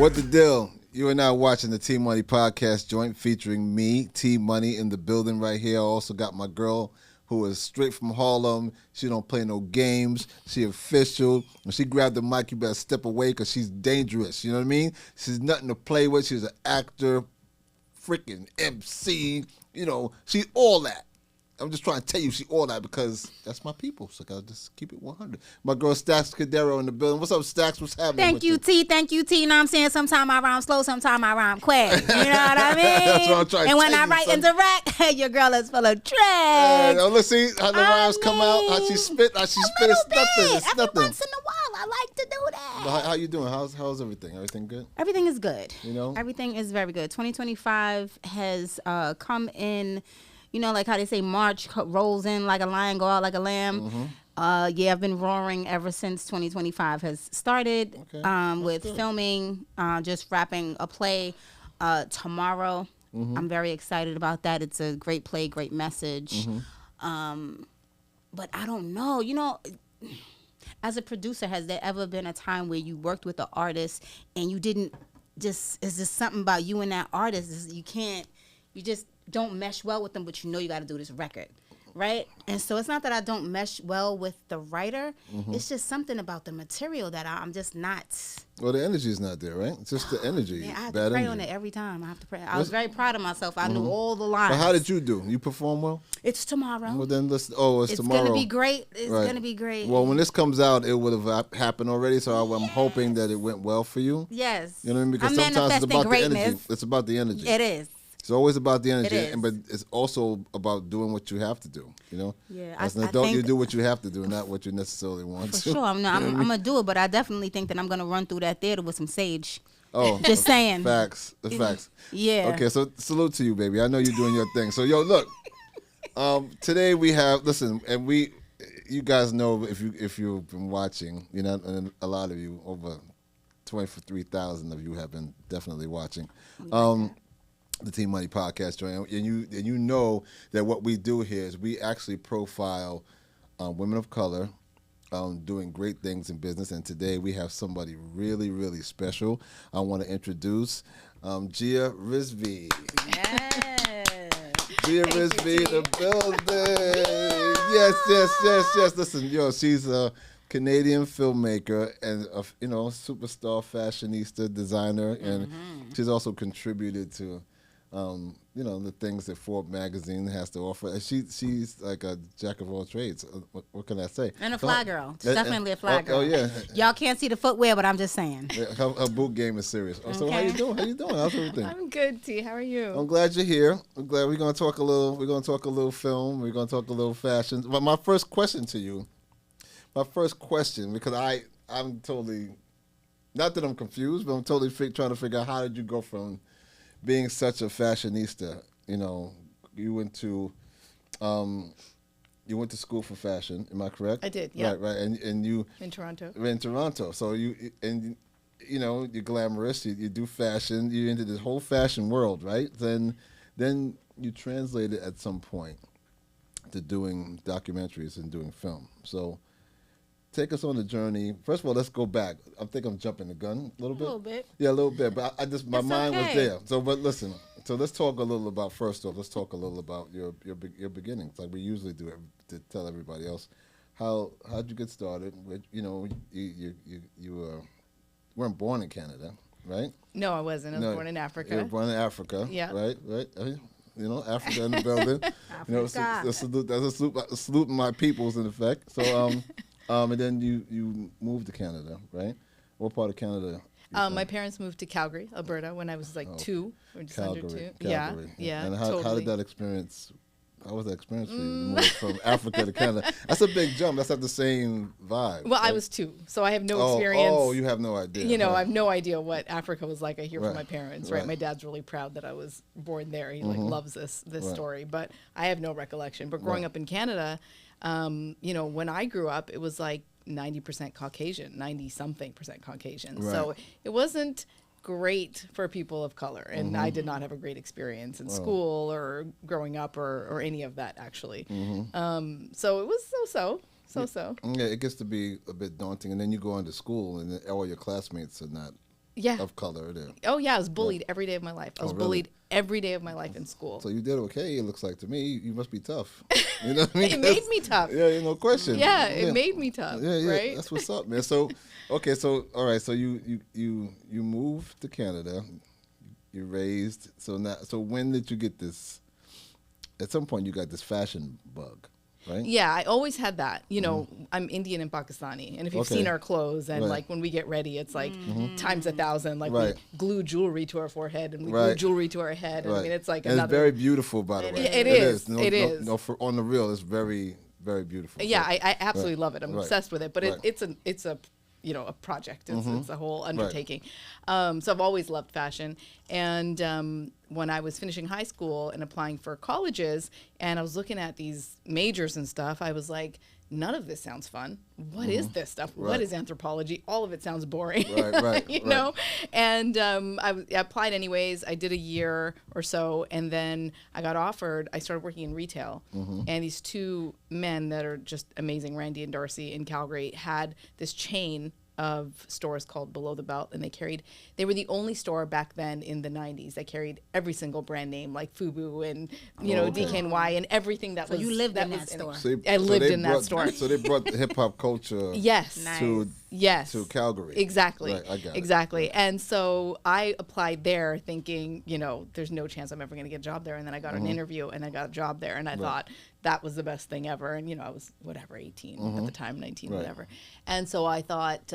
What the deal? You are now watching the T Money Podcast joint featuring me, T Money, in the building right here. I also got my girl who is straight from Harlem. She don't play no games. She official. When she grabbed the mic, you better step away because she's dangerous. You know what I mean? She's nothing to play with. She's an actor, freaking MC. You know, she's all that. I'm just trying to tell you she all that because that's my people. So I gotta just keep it 100. My girl Stax Cadero in the building. What's up, Stax? What's happening? Thank you, T. Thank you, T. You know what I'm saying? Sometimes I rhyme slow, sometimes I rhyme quick. You know what I mean? That's what I'm trying to And when tell I you, write son. and direct, your girl is full of tricks. Let's see how the rhymes come out. How she spit. How she spit. It's nothing. It's Every nothing. once in a while, I like to do that. But how you doing? How's everything? Everything good? Everything is good. You know? Everything is very good. 2025 has come in. You know, like how they say March rolls in like a lion, go out like a lamb. Mm-hmm. Yeah, I've been roaring ever since 2025 has started with good. filming, just wrapping a play tomorrow. Mm-hmm. I'm very excited about that. It's a great play, great message. Mm-hmm. But I don't know. You know, as a producer, has there ever been a time where you worked with an artist and you didn't just, is just something about you and that artist? You just don't mesh well with them, but you know you got to do this record, right? And so it's not that I don't mesh well with the writer. It's just something about the material that I'm just not. Well, the energy is not there, right? It's just the energy. Man, I have Bad to pray energy. on it every time. I have to pray. I was very proud of myself. I knew all the lines. But how did you do? You perform well? It's tomorrow. Well, then let's. Oh, it's tomorrow. It's gonna be great. It's Right. gonna be great. Well, when this comes out, it would have happened already. So I'm hoping that it went well for you. Yes. You know what I mean? Because I'm sometimes it's manifesting about the energy. greatness. It's about the energy. It is. It's always about the energy, It is. but it's also about doing what you have to do. You know, Yeah, as an I adult, think- you do what you have to do, not what you necessarily want For to. sure. I'm gonna do it, but I definitely think that I'm gonna run through that theater with some sage. Oh, Just saying. Facts. The facts. Yeah. Okay, so salute to you, baby. I know you're doing your thing. So, yo, look. Today we have and you guys know if you've been watching, you know, and a lot of you, over 23,000 of you have been definitely watching. The Team Money Podcast joint, and you know that what we do here is we actually profile women of color doing great things in business. And today we have somebody really, really special. I want to introduce JIA Rizvi. JIA Rizvi in the building. Yes. Listen, yo, she's a Canadian filmmaker and a superstar fashionista, designer, and she's also contributed to the things that Forbes magazine has to offer. And she's like a jack of all trades. What can I say? And a fly girl. Definitely a fly girl. Oh yeah. Y'all can't see the footwear, but I'm just saying. Her boot game is serious. So how you doing? How's everything? I'm good, T. How are you? I'm glad you're here. I'm glad we're gonna talk a little. We're gonna talk a little film. We're gonna talk a little fashion. But my first question to you, because I'm totally, not that I'm confused, but I'm totally trying to figure out how did you go from being such a fashionista. You know, you went to school for fashion. Am I correct? I did. Yeah. Right. And you In Toronto. in Toronto. So you're glamorous. You do fashion. You're into this whole fashion world, right? Then you translated at some point to doing documentaries and doing film. So take us on the journey. First of all, let's go back. I think I'm jumping the gun a little bit. A little bit. Yeah, a little bit. But my mind was okay. there. So, but listen. So let's talk a little about your beginnings, like we usually do to tell everybody else. How'd you get started? You know, you weren't born in Canada, right? No, I wasn't. I was born in Africa. You were born in Africa. Yeah. Right. You know, Africa in the building. You know, that's a salute my peoples in effect. So and then you moved to Canada, right? What part of Canada? My parents moved to Calgary, Alberta, when I was like 2 or just under 2. Calgary. Yeah. And how totally. did that experience? How was that experience for you to move from Africa to Canada? That's a big jump. That's not the same vibe. Well, right? I was 2, so I have no experience. Oh, you have no idea. You know, huh? I have no idea what Africa was like. I hear Right. from my parents, right? Right. My dad's really proud that I was born there. He loves this Right. story, but I have no recollection. But growing Right. up in Canada, when I grew up, it was like 90% Caucasian, 90-something% Caucasian. Right. So it wasn't great for people of color, and I did not have a great experience in school or growing up or any of that actually. So it was so. Yeah, it gets to be a bit daunting, and then you go into school, and then all your classmates are not Yeah. of color there. Oh yeah, I was bullied every day of my life. I was really? bullied every day of my life in school. So you did okay. It looks like to me. You must be tough. You know what I mean? It made me tough. Yeah, no question. Yeah, it made me tough. Yeah, Right. that's what's up, man. So, okay, so all right, so you moved to Canada, you raised. So when did you get this? At some point, you got this fashion bug, right? Yeah, I always had that. You know, I'm Indian and Pakistani, and if you've Okay. seen our clothes and Right. like when we get ready, it's like times 1,000. Like Right. we glue jewelry to our forehead and we glue Right. jewelry to our head. And I mean, it's like and another. it's very beautiful, by the way. It is. No, It no, is. No, for on the real, it's very, very beautiful. Yeah, So- I absolutely Right. love it. I'm Right. obsessed with it. But Right. it's a you know, a project. It's a whole undertaking. So I've always loved fashion. And when I was finishing high school and applying for colleges, and I was looking at these majors and stuff, I was like, none of this sounds fun. What is this stuff? Right. What is anthropology? All of it sounds boring. Right, you right. know? And I applied anyways. I did a year or so, and then I got offered. I started working in retail. And these two men that are just amazing, Randy and Darcy in Calgary, had this chain of stores called Below the Belt, and they were the only store back then in the 90s that carried every single brand name like FUBU and okay. DKNY and everything that So was you lived in was that store. I lived they in that brought- store. So they brought the hip hop culture Yes. Nice. to Yes. to Calgary. Exactly. Right, I got it. Exactly. And so I applied there thinking, there's no chance I'm ever going to get a job there. And then I got an interview and I got a job there. And I thought that was the best thing ever. And, I was, 18 at the time, 19, Right. whatever. And so I thought,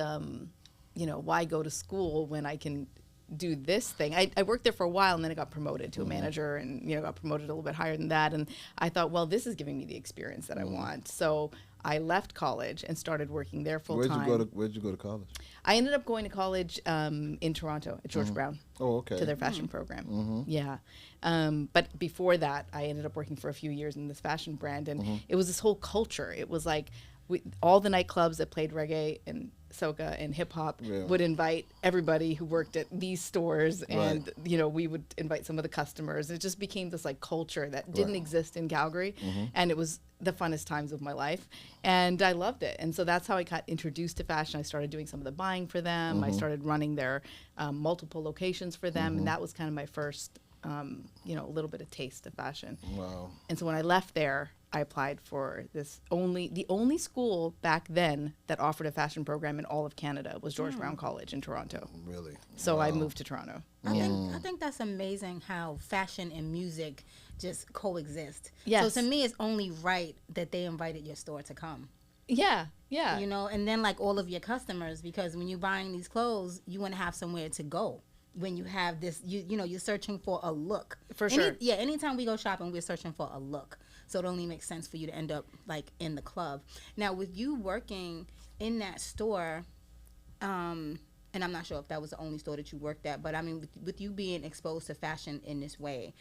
why go to school when I can do this thing? I worked there for a while and then I got promoted to a manager and, got promoted a little bit higher than that. And I thought, well, this is giving me the experience that I want. So I left college and started working there full time. Where'd you go to college? I ended up going to college in Toronto at George Brown Oh, okay. to their fashion program. Yeah. But before that, I ended up working for a few years in this fashion brand. And it was this whole culture. It was like all the nightclubs that played reggae and soca and hip hop would invite everybody who worked at these stores. And, we would invite some of the customers. It just became this like culture that didn't exist in Calgary. And it was the funnest times of my life. And I loved it. And so that's how I got introduced to fashion. I started doing some of the buying for them. I started running their multiple locations for them. And that was kind of my first, a little bit of taste of fashion. Wow. And so when I left there, I applied for the only school back then that offered a fashion program in all of Canada was George Brown College in Toronto. Really? So I moved to Toronto. I think that's amazing how fashion and music just coexist. Yes. So to me, it's only right that they invited your store to come. Yeah, yeah. And then like all of your customers, because when you're buying these clothes, you want to have somewhere to go. When you have this, you're searching for a look. For sure. Yeah, anytime we go shopping, we're searching for a look. So it only makes sense for you to end up like in the club. Now, with you working in that store, and I'm not sure if that was the only store that you worked at, but I mean, with you being exposed to fashion in this way,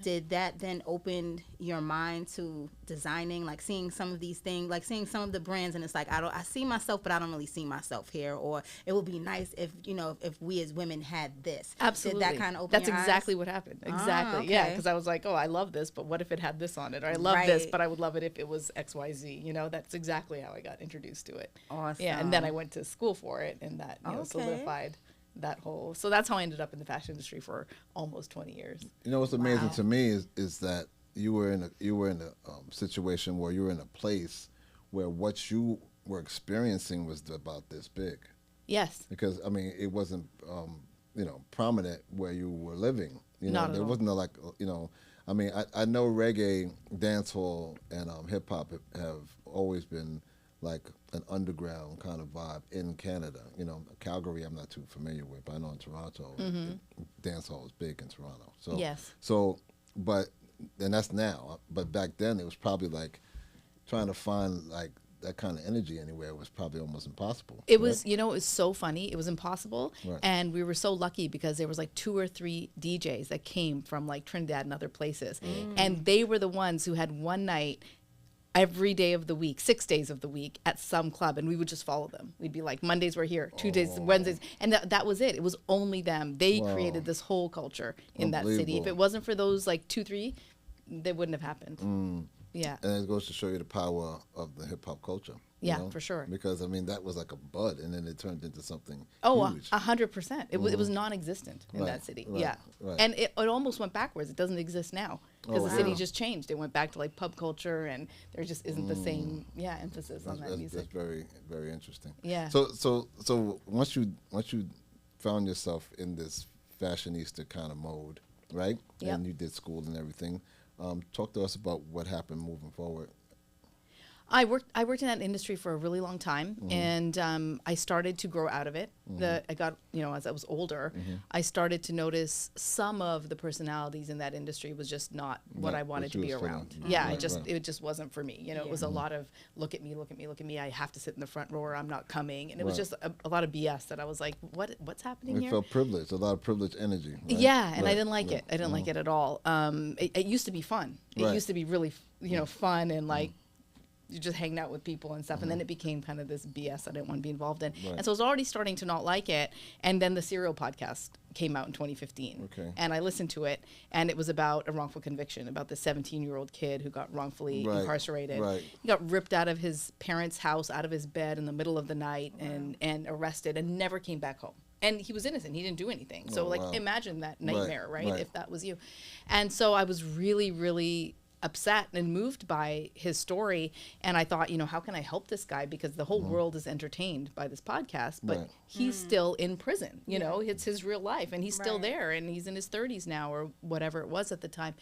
did that then open your mind to designing, like seeing some of these things, like seeing some of the brands, and it's like I see myself, but I don't really see myself here, or it would be nice if if we as women had this. Absolutely. Did that kind of open That's your exactly eyes? what happened. Exactly. Yeah, okay. because I was like, oh, I love this, but what if it had this on it? Or I love this, but I would love it if it was XYZ. That's exactly how I got introduced to it. Awesome. Yeah, and then I went to school for it, and that Okay. solidified that whole. So that's how I ended up in the fashion industry for almost 20 years. What's amazing to me is that you were in a situation where you were in a place where what you were experiencing was about this big. Yes. Because I mean, it wasn't prominent where you were living. Not at there all. wasn't I mean, I know reggae, dancehall, and hip hop have always been like an underground kind of vibe in Canada. Calgary I'm not too familiar with, but I know in Toronto, dancehall is big in Toronto. So Yes. And that's now. But back then it was probably like trying to find like that kind of energy anywhere was probably almost impossible. It was, it was so funny. It was impossible. Right. And we were so lucky because there was like 2 or 3 DJs that came from like Trinidad and other places. And they were the ones who had one night every day of the week, 6 days of the week at some club, and we would just follow them. We'd be like, Mondays we're here, Tuesdays, Wednesdays, and that was it. It was only them. They created this whole culture in that city. If Unbelievable. it wasn't for those like 2, 3, they wouldn't have happened. Yeah. And it goes to show you the power of the hip hop culture. Yeah, you know? for sure. Because I mean, that was like a bud, and then it turned into something huge. 100%. It was non-existent in Right, that city. right, Yeah, right. and it almost went backwards. It doesn't exist now because Oh, the city wow. just changed. It went back to like pub culture, and there just isn't the same emphasis on that That's music. very, very interesting. Yeah. So once you found yourself in this fashionista kind of mode, right? Yep. And you did school and everything. Talk to us about what happened moving forward. I worked in that industry for a really long time, and I started to grow out of it. I got, as I was older, I started to notice some of the personalities in that industry was just not what I wanted to be around. Yeah, Right, right. it just wasn't for me. It was a lot of look at me, look at me, look at me. I have to sit in the front row or I'm not coming, and it was just a lot of BS that I was like, what's happening It here? felt privileged, a lot of privileged energy. Right? Yeah, and I Right, didn't like right. it. I didn't like it at all. It used to be fun. It Right. used to be really, fun and like you're just hanging out with people and stuff. And then it became kind of this BS I didn't want to be involved in. Right. And so I was already starting to not like it. And then the Serial podcast came out in 2015. Okay. And I listened to it, and it was about a wrongful conviction, about the 17-year-old kid who got wrongfully Right, incarcerated. right. He got ripped out of his parents' house, out of his bed in the middle of the night, and arrested, and never came back home. And he was innocent. He didn't do anything. So, wow. imagine that nightmare, right? right. If that was you. And so I was really, really upset and moved by his story. And I thought, how can I help this guy? Because the whole world is entertained by this podcast, but Right. he's still in prison. It's his real life, and he's still there, and he's in his 30s now or whatever it was at the time.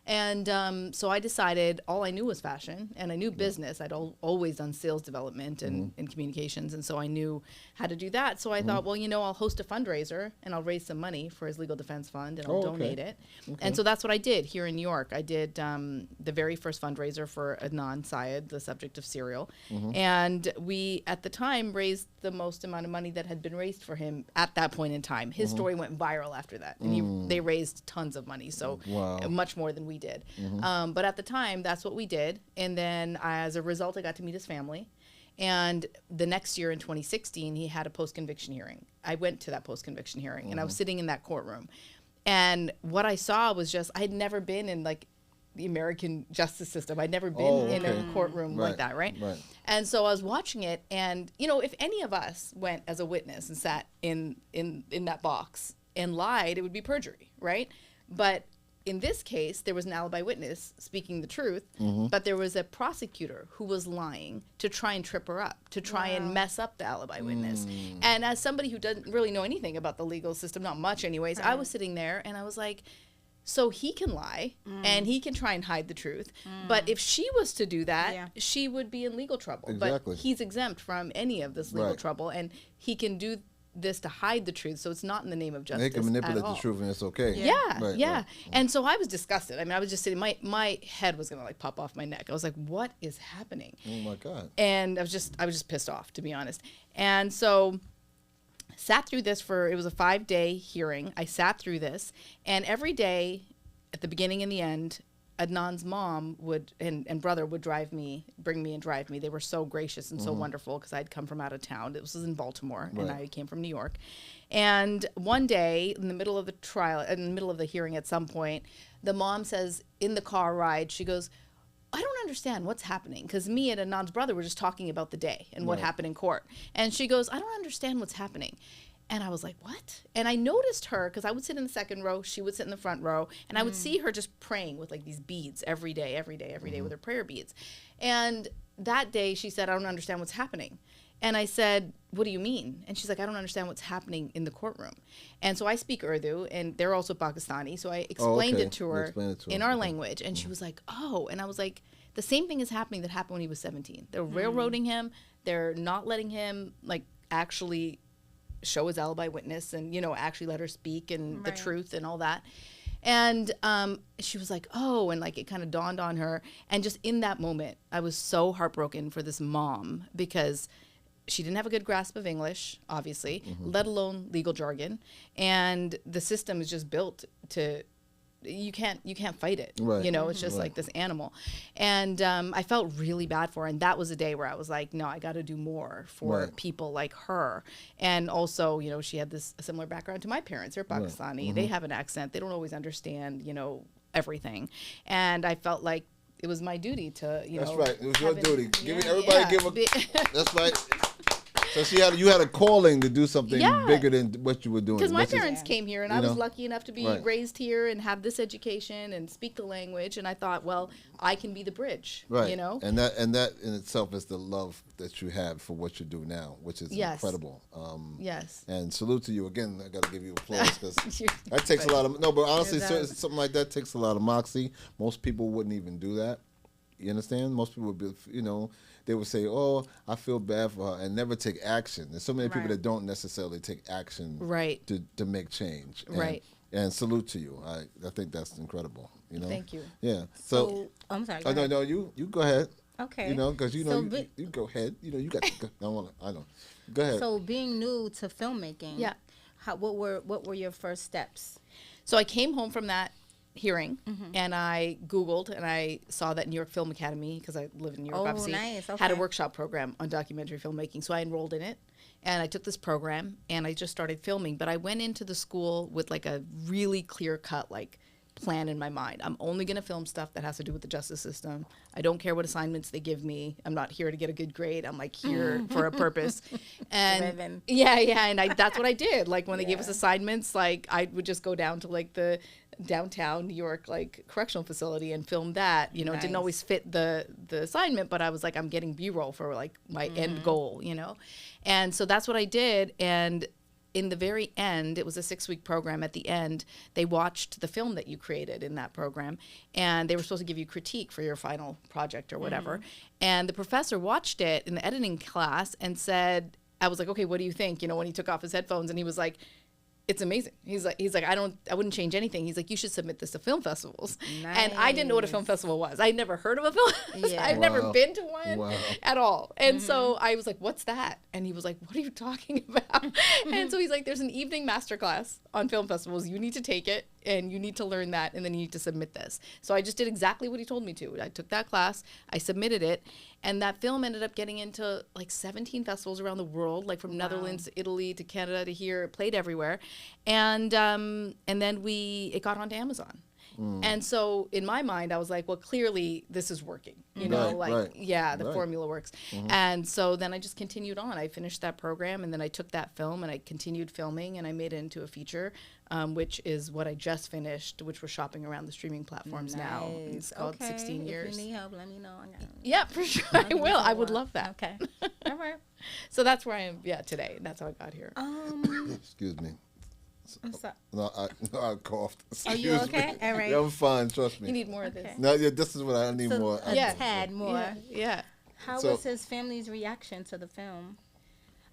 And so I decided all I knew was fashion, and I knew business. I'd always done sales development and communications, and so I knew how to do that. So I thought, well, I'll host a fundraiser, and I'll raise some money for his legal defense fund, and I'll donate it. And so that's what I did here in New York. I did the very first fundraiser for Adnan Syed, the subject of Serial. And we, at the time, raised the most amount of money that had been raised for him at that point in time. His story went viral after that, and they raised tons of money, so much more than we did. But at the time, that's what we did. And then as a result, I got to meet his family. And the next year in 2016, he had a post-conviction hearing. I went to that post-conviction hearing, and I was sitting in that courtroom. And what I saw was just, I had never been in like the American justice system. I'd never been in a courtroom like that, right? And so I was watching it, and if any of us went as a witness and sat in that box and lied, it would be perjury, right? But in this case, there was an alibi witness speaking the truth, but there was a prosecutor who was lying to try and trip her up, to try and mess up the alibi witness. And as somebody who doesn't really know anything about the legal system, not much anyways, I was sitting there and I was like, so he can lie and he can try and hide the truth. But if she was to do that, she would be in legal trouble. Exactly. But he's exempt from any of this legal trouble, and he can do this to hide the truth, so it's not in the name of justice. They can manipulate at all. the truth, and it's okay. Yeah. And so I was disgusted. I mean, I was just sitting. My head was gonna like pop off my neck. I was like, "What is happening?" Oh my God. And I was just pissed off, to be honest. And so sat through this it was a 5-day hearing. I sat through this, and every day, at the beginning and the end, Adnan's mom and brother would bring me and drive me. They were so gracious and so wonderful, because I'd come from out of town. This was in Baltimore, and I came from New York. And one day, in the middle of the trial, in the middle of the hearing at some point, the mom says, in the car ride, she goes, I don't understand what's happening, because me and Adnan's brother were just talking about the day and what happened in court. And she goes, I don't understand what's happening. And I was like, what? And I noticed her, because I would sit in the second row, she would sit in the front row, and I would see her just praying with like these beads every day with her prayer beads. And that day she said, I don't understand what's happening. And I said, what do you mean? And she's like, I don't understand what's happening in the courtroom. And so I speak Urdu, and they're also Pakistani, so I explained it to her in our language. And she was like, oh. And I was like, the same thing is happening that happened when he was 17. They're railroading him. They're not letting him like actually show his alibi witness and actually let her speak and the truth and all that. And she was like, oh, and like it kind of dawned on her. And just in that moment, I was so heartbroken for this mom, because she didn't have a good grasp of English, obviously, let alone legal jargon. And the system is just built to, you can't fight it. It's just like this animal. And I felt really bad for her. And that was a day where I was like, no, I got to do more for people like her. And also, she had a similar background to my parents. They're Pakistani. They have an accent. They don't always understand, everything. And I felt like it was my duty to, That's know. right. It was your duty. Give me Yeah. everybody. Give a. That's right. So you had a calling to do something bigger than what you were doing. Because my which is- parents came here, and I was lucky enough to be raised here and have this education and speak the language. And I thought, well, I can be the bridge. Right. You know. And that in itself is the love that you have for what you do now, which is incredible. Yes. And salute to you again. I got to give you applause because You're- that takes a lot of but honestly, It does. something like that takes a lot of moxie. Most people wouldn't even do that. You understand? Most people would be, they would say, "Oh, I feel bad for her," and never take action. There's so many people Right. that don't necessarily take action Right. to make change. Right. And salute to you. I think that's incredible. Thank you. Yeah. So, I'm sorry. Go ahead. No, you go ahead. Okay. Because So you go ahead. You got. I know. Go ahead. So being new to filmmaking. Yeah. What were your first steps? So I came home from that hearing, and I Googled, and I saw that New York Film Academy, because I live in New York, Oh, obviously, nice. had a Okay. workshop program on documentary filmmaking. So I enrolled in it, and I took this program, and I just started filming. But I went into the school with like a really clear-cut plan in my mind. I'm only going to film stuff that has to do with the justice system. I don't care what assignments they give me. I'm not here to get a good grade. I'm here for a purpose. And Driven. yeah, and that's what I did. Like when they gave us assignments, I would just go down to the downtown New York correctional facility and film that. It didn't Nice. always fit the assignment, but I was like, I'm getting B-roll for my end goal, And so that's what I did. And in the very end, it was a 6-week program. At the end, they watched the film that you created in that program, and they were supposed to give you critique for your final project or whatever. And the professor watched it in the editing class and said, I was like, okay, what do you think? When he took off his headphones, and he was like, it's amazing. He's like, I wouldn't change anything. He's like, you should submit this to film festivals. And I didn't know what a film festival was. I'd never heard of a film. Yeah. I've never been to one at all. And so I was like, what's that? And he was like, what are you talking about? And so he's like, there's an evening masterclass on film festivals. You need to take it, and you need to learn that, and then you need to submit this. So I just did exactly what he told me to. I took that class, I submitted it, and that film ended up getting into 17 festivals around the world, from Netherlands to Italy to Canada to here. It played everywhere. And then it got onto Amazon. And so in my mind, I was like, well, clearly this is working, the formula works. And so then I just continued on. I finished that program, and then I took that film and I continued filming, and I made it into a feature, which is what I just finished, which we're shopping around the streaming platforms now. It's called 16 Years. If you need help, let me know. Yeah, for sure. I will. I would love that. Okay. All right. So that's where I am, today. That's how I got here. Excuse me. I'm sorry. No, I coughed. Are you okay? All right. Yeah, I'm fine. Trust me. You need more of this. Okay. No, this is what I need more. A tad more. Yeah. How So- was his family's reaction to the film?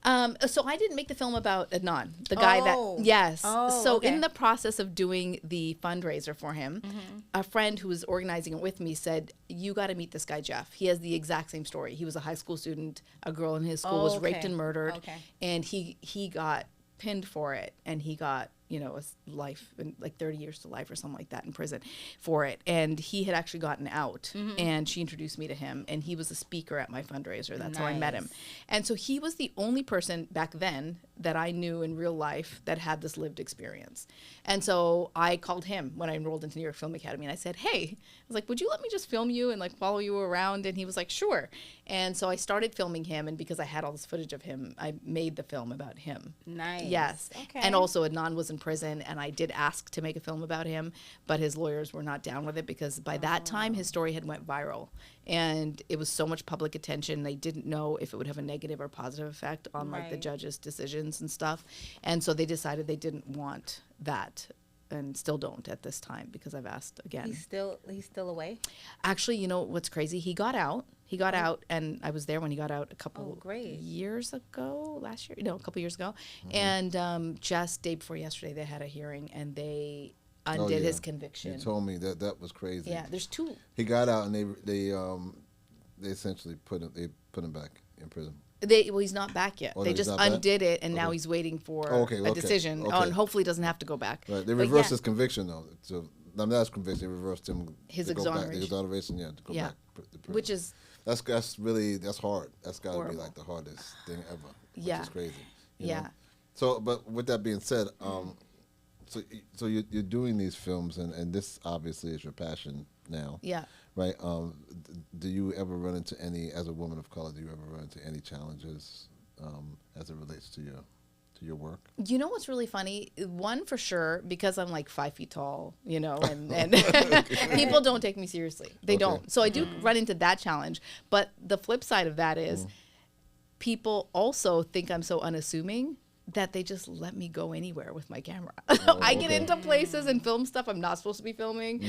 So I didn't make the film about Adnan, the guy Oh. that, yes. Oh, So okay. in the process of doing the fundraiser for him, a friend who was organizing it with me said, you got to meet this guy, Jeff. He has the exact same story. He was a high school student. A girl in his school was raped Okay. and murdered. Okay. And he got pinned for it, and he got a life, 30 years to life or something like that in prison for it. And he had actually gotten out, and she introduced me to him, and he was a speaker at my fundraiser. That's how I met him. Nice. And so he was the only person back then that I knew in real life that had this lived experience. And so I called him when I enrolled into New York Film Academy, and I said, hey, I was like, would you let me just film you and follow you around? And he was like, sure. And so I started filming him, and because I had all this footage of him, I made the film about him. Nice. Yes. Okay. And also Adnan was in prison, and I did ask to make a film about him, but his lawyers were not down with it because by that time his story had went viral, and it was so much public attention. They didn't know if it would have a negative or positive effect on the Right. judges' decisions and stuff. And so they decided they didn't want that, and still don't at this time because I've asked again. He's still away. Actually, you know what's crazy? He got out. He got out, and I was there when he got out a couple great. years ago, last year? No, a couple years ago. And just day before yesterday, they had a hearing, and they undid his conviction. You told me that was crazy. Yeah, there's two. He got out, and they essentially put him back in prison. Well, he's not back yet. Oh, They he's just not back? undid it, and now he's waiting for a decision. okay. Oh, and hopefully doesn't have to go back. Right. They But reversed yeah. his conviction though. So that's conviction. They reversed him. His to go back. exoneration. The exoneration, yeah, to go Yeah. back. To prison. Which is that's hard. That's got to be Horrible. the hardest thing ever. Which Yeah. is crazy. you Yeah. know? So, but with that being said, so you're doing these films, and this obviously is your passion now. Yeah. Right. Do you ever run into any, as a woman of color, do you ever run into any challenges as it relates to your work? You know what's really funny? One, for sure, because I'm like 5 feet tall, you know, and people don't take me seriously. They don't. So I do run into that challenge. But the flip side of that is people also think I'm so unassuming that they just let me go anywhere with my camera. I get into places and film stuff I'm not supposed to be filming.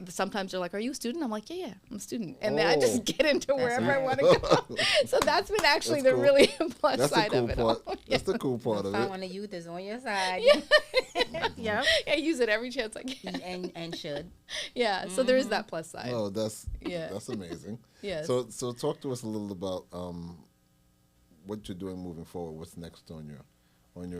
Sometimes they're like, "Are you a student?" I'm like, "Yeah, I'm a student," and then I just get into wherever I want to go. So that's been actually the really plus side of it all. That's the cool part of it. When the youth is on your side. Yeah, I use it every chance I can, and should. Yeah, so there is that plus side. Oh, that's amazing. Yes. So talk to us a little about what you're doing moving forward. What's next on your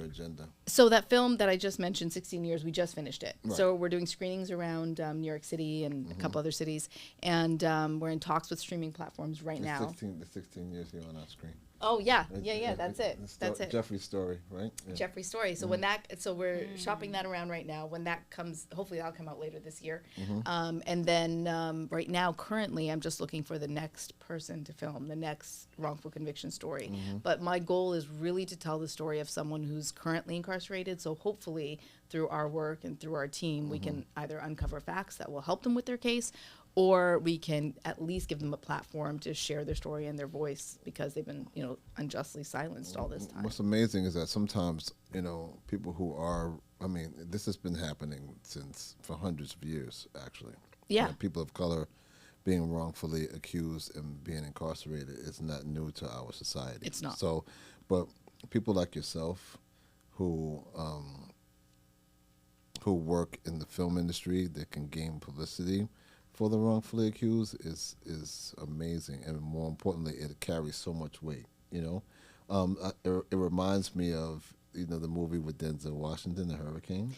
agenda? So that film that I just mentioned, 16 Years, we just finished it. Right. So we're doing screenings around New York City and a couple other cities. And we're in talks with streaming platforms right now. The 16 years here on our screen. Oh, yeah. Yeah, that's it. That's it. Jeffrey's story, right? Yeah. Jeffrey's story. So so we're shopping that around right now. When that comes, hopefully that'll come out later this year. And then right now, currently, I'm just looking for the next person to film, the next wrongful conviction story. But my goal is really to tell the story of someone who's currently incarcerated. So hopefully through our work and through our team, we can either uncover facts that will help them with their case, or we can at least give them a platform to share their story and their voice, because they've been, unjustly silenced all this time. What's amazing is that sometimes, people who are, this has been happening for hundreds of years, actually. Yeah. People of color being wrongfully accused and being incarcerated is not new to our society. It's not. So, but people like yourself who work in the film industry that can gain publicity for the wrongfully accused is amazing, and more importantly, it carries so much weight. It reminds me of the movie with Denzel Washington, The Hurricane.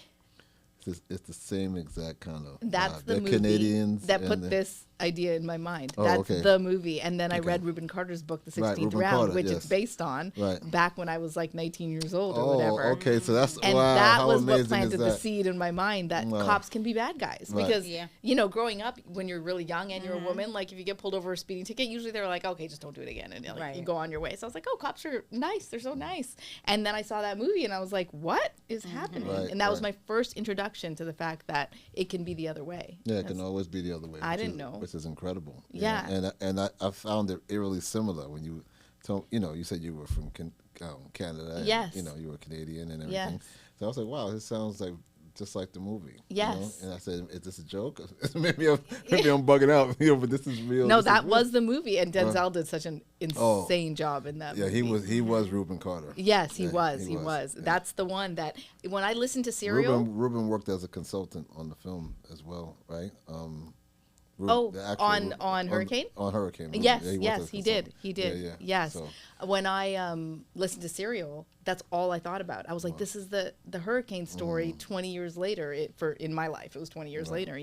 It's the same exact kind of. That's the They're movie Canadians that put this idea in my mind. Oh, That's okay. the movie. And then I read Reuben Carter's book, The 16th Reuben Round, Carter, which yes. it's based on, back when I was like 19 years old or whatever. Okay, so that's And wow, that how was what amazing planted is the that? seed in my mind that Wow. cops can be bad guys. Right. Because, Yeah. growing up, when you're really young and you're a woman, like if you get pulled over a speeding ticket, usually they're like, okay, just don't do it again. And you go on your way. So I was like, oh, cops are nice. They're so nice. And then I saw that movie and I was like, what is happening? Right, and that was my first introduction to the fact that it can be the other way. Yeah, it can always be the other way. I didn't know. Which is incredible. Yeah. And I found it eerily similar when you told, you said you were from Canada. And, Yes. you were Canadian and everything. Yes. So I was like, wow, this sounds like just like the movie. Yes. And I said, is this a joke? maybe I'm bugging out, but this is real. No, This that is was the movie, and Denzel did such an insane job in that movie. Yeah, he was Reuben Carter. Yes, he Yeah, was. he He was. was. Yeah. That's the one that when I listened to Serial. Reuben worked as a consultant on the film as well, right? On Hurricane? On Hurricane. Yes, Yeah, yes, he did. He did. Yeah, yeah. Yes. So, When I listened to Serial, that's all I thought about. I was like, this is the Hurricane story 20 years later. In my life, it was 20 years later,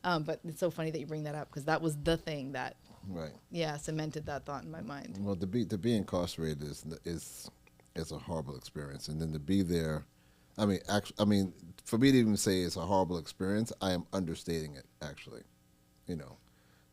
But it's so funny that you bring that up, because that was the thing that, right. cemented that thought in my mind. Well, to be incarcerated is a horrible experience, and then to be there, for me to even say it's a horrible experience, I am understating it. Actually,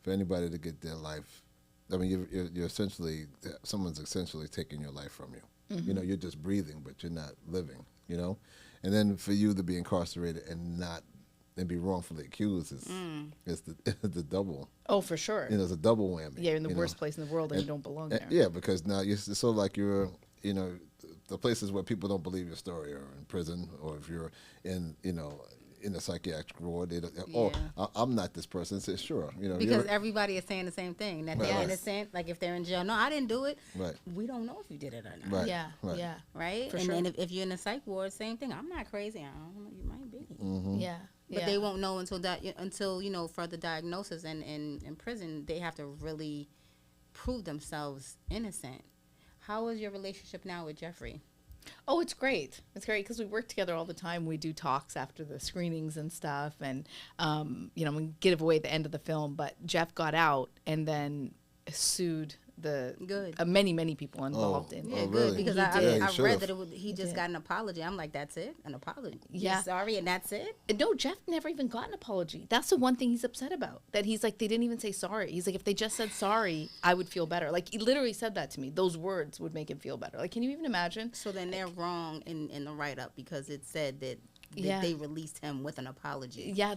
for anybody to get their life, you're essentially, someone's essentially taking your life from you. You're just breathing, but you're not living. And then for you to be incarcerated and be wrongfully accused is the double. Oh, for sure. It's a double whammy. Yeah, you're in the worst place in the world, and you don't belong there. Yeah, because now it's sort of like you're, the places where people don't believe your story, or in prison, or if you're in a psychiatric ward, I'm not this person. So sure, because everybody is saying the same thing, that they're Right. innocent. Like if they're in jail, no, I didn't do it. Right. We don't know if you did it or not. Right. Yeah, Right. yeah. Right. For and sure. then if you're in a psych ward, same thing. I'm not crazy. I don't know. You might be. Yeah. But they won't know until further diagnosis. And in prison, they have to really prove themselves innocent. How is your relationship now with Jeffrey? Oh, it's great. It's great because we work together all the time. We do talks after the screenings and stuff. And, we give away the end of the film. But Jeff got out and then sued Good. many people involved in. Yeah, Oh, good, really? because He I did. Yeah, he read should've. that he just got an apology. I'm like, that's it? An apology? Yeah. You're sorry and that's it? No, Jeff never even got an apology. That's the one thing he's upset about. That he's like, they didn't even say sorry. He's like, if they just said sorry, I would feel better. Like, he literally said that to me. Those words would make him feel better. Like, can you even imagine? So then they're wrong in the write-up because it said that Yeah. they released him with an apology. Yeah,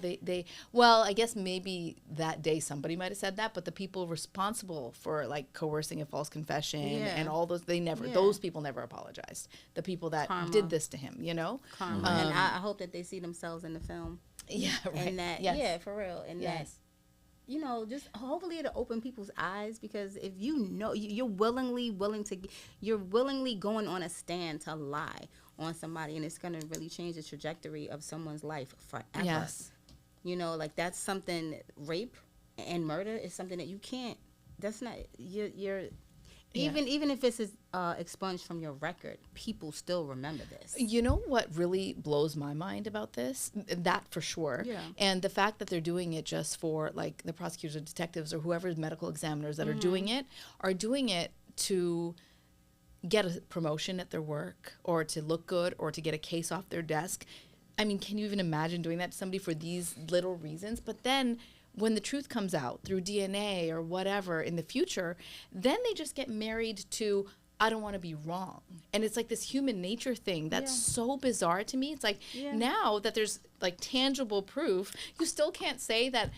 well, I guess maybe that day somebody might have said that, but the people responsible for like coercing a false confession Yeah. and all those, Yeah. those people never apologized. The people that Karma. did this to him, you know? Karma. And I hope that they see themselves in the film. Yeah, right. And that, Yes. yeah, for real. And that, Yes. you know, just hopefully it'll open people's eyes, because if you know, you're willingly going on a stand to lie on somebody, and it's going to really change the trajectory of someone's life forever. Yes. You know, like that's something, rape and murder is something that you can't, that's not, you're even if it's expunged from your record, people still remember this. You know what really blows my mind about this? That for sure. Yeah. And the fact that they're doing it just for like the prosecutors or detectives or whoever's medical examiners that are doing it to get a promotion at their work or to look good or to get a case off their desk. I mean, can you even imagine doing that to somebody for these little reasons? But then when the truth comes out through DNA or whatever in the future, then they just get married to, I don't want to be wrong. And it's like this human nature thing that's so bizarre to me. It's like now that there's like tangible proof, you still can't say that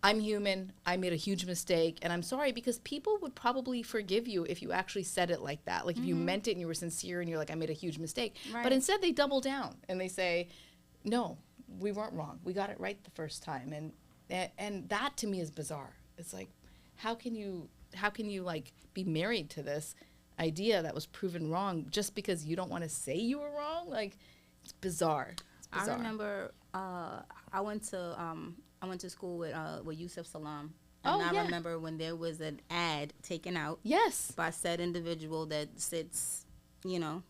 I'm human, I made a huge mistake, and I'm sorry, because people would probably forgive you if you actually said it like that. Like if you meant it and you were sincere and you're like, I made a huge mistake. Right. But instead they double down and they say, no, we weren't wrong. We got it right the first time. And that to me is bizarre. It's like, how can you like be married to this idea that was proven wrong just because you don't want to say you were wrong? Like, it's bizarre. It's bizarre. I remember I went to school with Yusuf Salam. And Oh, I yeah. remember when there was an ad taken out Yes. by said individual that sits, you know,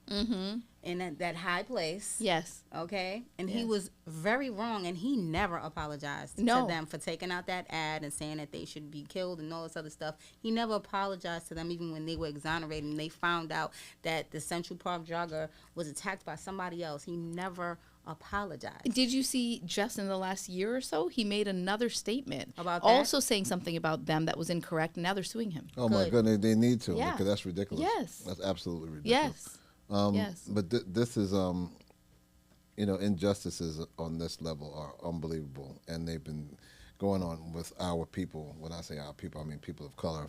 in that high place. Yes. Okay? And he Yes. was very wrong, and he never apologized to them for taking out that ad and saying that they should be killed and all this other stuff. He never apologized to them, even when they were exonerated and they found out that the Central Park jogger was attacked by somebody else. He never apologized. Did you see just in the last year or so, he made another statement About that? also saying something about them that was incorrect, and now they're suing him. Oh my Good. goodness, they need to, Yeah. because that's ridiculous. Yes. That's absolutely ridiculous. Yes. Yes. But this is, you know, injustices on this level are unbelievable, and they've been going on with our people. When I say our people, I mean people of color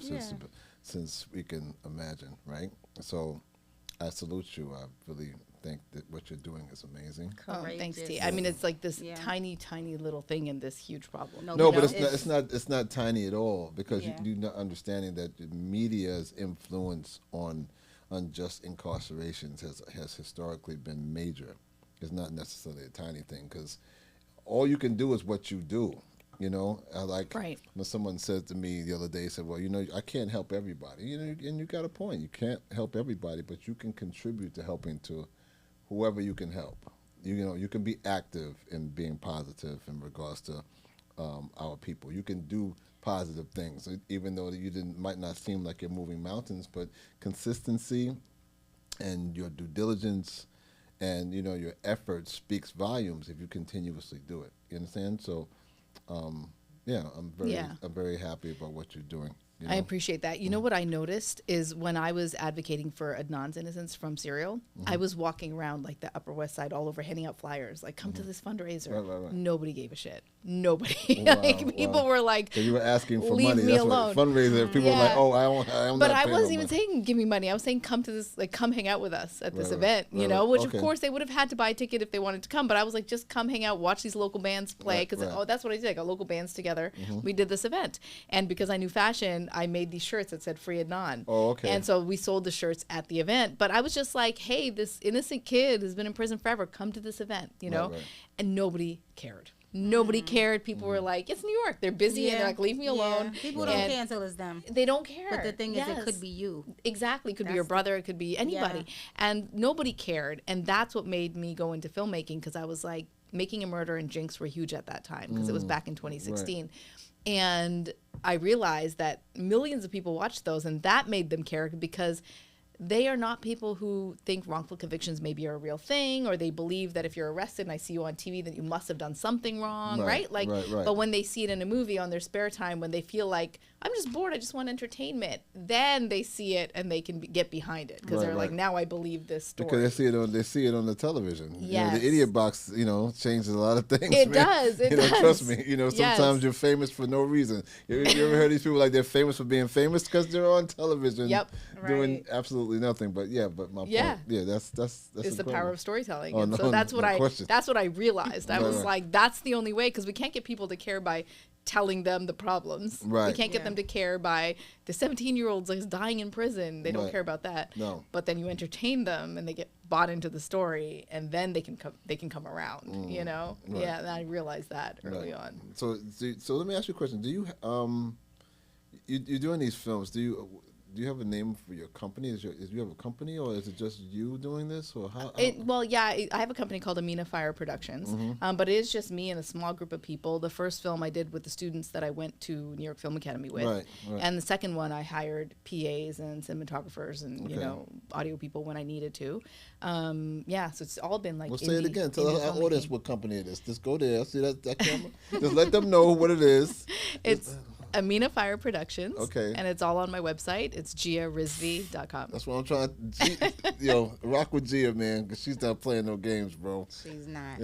since we can imagine, right? So I salute you. I really think that what you're doing is amazing. Oh, thanks, T. Courageous. I mean, it's like this Yeah. tiny little thing in this huge problem. No, No, You but know, it's not tiny at all, because Yeah. you're not understanding that the media's influence on unjust incarcerations has historically been major. It's not necessarily a tiny thing, because all you can do is what you do. You know, I like Right. when someone said to me the other day, said, "Well, you know, I can't help everybody." You know, and you got a point. You can't help everybody, but you can contribute to helping to whoever you can help. You know, you can be active in being positive in regards to our people. You can do positive things, even though might not seem like you're moving mountains, but consistency and your due diligence and, you know, your effort speaks volumes if you continuously do it. You understand? So, yeah, I'm very happy about what you're doing. You know? I appreciate that. You know what I noticed is when I was advocating for Adnan's innocence from serial, I was walking around like the Upper West Side all over handing out flyers, like come to this fundraiser. Right. Nobody gave a shit. Nobody. Wow, Like people were like, So you were asking for leave money. me That's alone. what fundraiser. People were like, Yeah. "Oh, I'm but not I paying wasn't no even money." saying give me money. I was saying come to this, like come hang out with us at this Right, event, right, you know, right. which Okay. of course they would have had to buy a ticket if they wanted to come. But I was like, just come hang out, watch these local bands play. Right, Because, right. oh, that's what I did. I got local bands together. We did this event. And because I knew fashion, I made these shirts that said Free Adnan. Oh, okay. And so we sold the shirts at the event. But I was just like, hey, this innocent kid has been in prison forever. Come to this event, you know? right. And nobody cared. Nobody cared. People were like, it's New York. They're busy and they're like, leave me alone. People don't And care until it's them. They don't care. But the thing is, it Yes. could be you. Exactly. It could be your That's brother. It could be anybody. Yeah. And nobody cared. And that's what made me go into filmmaking, because I was like, Making a Murder and Jinx were huge at that time because it was back in 2016. Right. And I realized that millions of people watched those, and that made them care because they are not people who think wrongful convictions maybe are a real thing, or they believe that if you're arrested and I see you on TV, then you must have done something wrong, right? Like, right. But when they see it in a movie on their spare time, when they feel like, I'm just bored, I just want entertainment, then they see it and they can get behind it because they're like, now I believe this story. Because they see it on the television. Yes. You know, the Idiot Box, changes a lot of things. It man. does. It does. Trust me. Sometimes Yes. you're famous for no reason. You ever heard these people like they're famous for being famous because they're on television doing Right. absolutely nothing. But but my point, that's it's the incredible. power of storytelling. Oh, And so no, that's what no question. that's what I realized. I was Right. like, that's the only way, because we can't get people to care by telling them the problems. Right. We can't get them to care by the 17-year-old's like dying in prison. They don't Right. care about that. No. But then you entertain them and they get bought into the story, and then they can come around, you know? Right. Yeah, and I realized that early Right. on. So let me ask you a question. Do you you're doing these films? Do you have a name for your company? Do you have a company, or is it just you doing this, or how? I have a company called Amina Fire Productions, but it is just me and a small group of people. The first film I did with the students that I went to New York Film Academy with, Right. and the second one I hired PAs and cinematographers and audio people when I needed to. So it's all been like. Well, say it again. Tell indie our filmmaking. audience what company it is. Just go there. See that camera? Just let them know what it is. It's Amina Fire Productions. Okay. And it's all on my website. It's JIARizvi.com. That's what I'm trying to. Rock with Gia, man, because she's not playing no games, bro. She's not.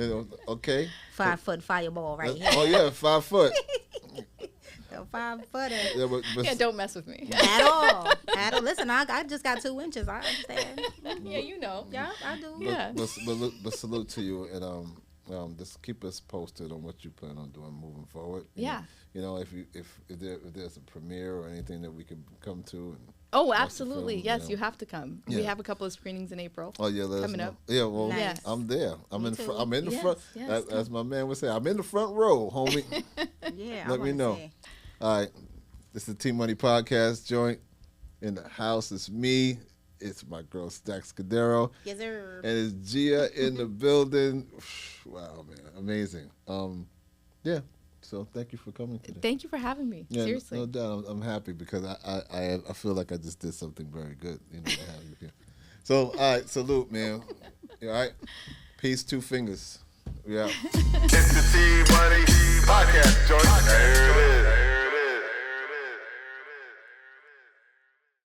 Okay. 5 foot fireball right here. Oh yeah, 5 foot. The 5 footer. Yeah, but Don't mess with me. At all. Listen, I just got 2 inches. I understand. Yeah, you know. Yeah, I do. Yeah. But salute to you, and just keep us posted on what you plan on doing moving forward. Yeah. If there's a premiere or anything that we can come to. And Oh, watch the absolutely. film, Yes, you have to come. Yeah. We have a couple of screenings in April. Oh yeah, let us Coming know. up. Yeah, well, Nice. I'm there. I'm Me in. too. I'm in the Yes, front. yes, As my man would say, I'm in the front row, homie. Yeah, Let me know. All right, this is the T Money Podcast joint. In the house, it's me. It's my girl Stax Cadero. Yes, sir. And it's Gia in the building. Wow, man, amazing. Yeah. So thank you for coming today. Thank you for having me. Yeah, Seriously. no doubt. I'm happy because I feel like I just did something very good. To have you here. So all right, salute, man. All right, peace, 2 fingers. Yeah. It's the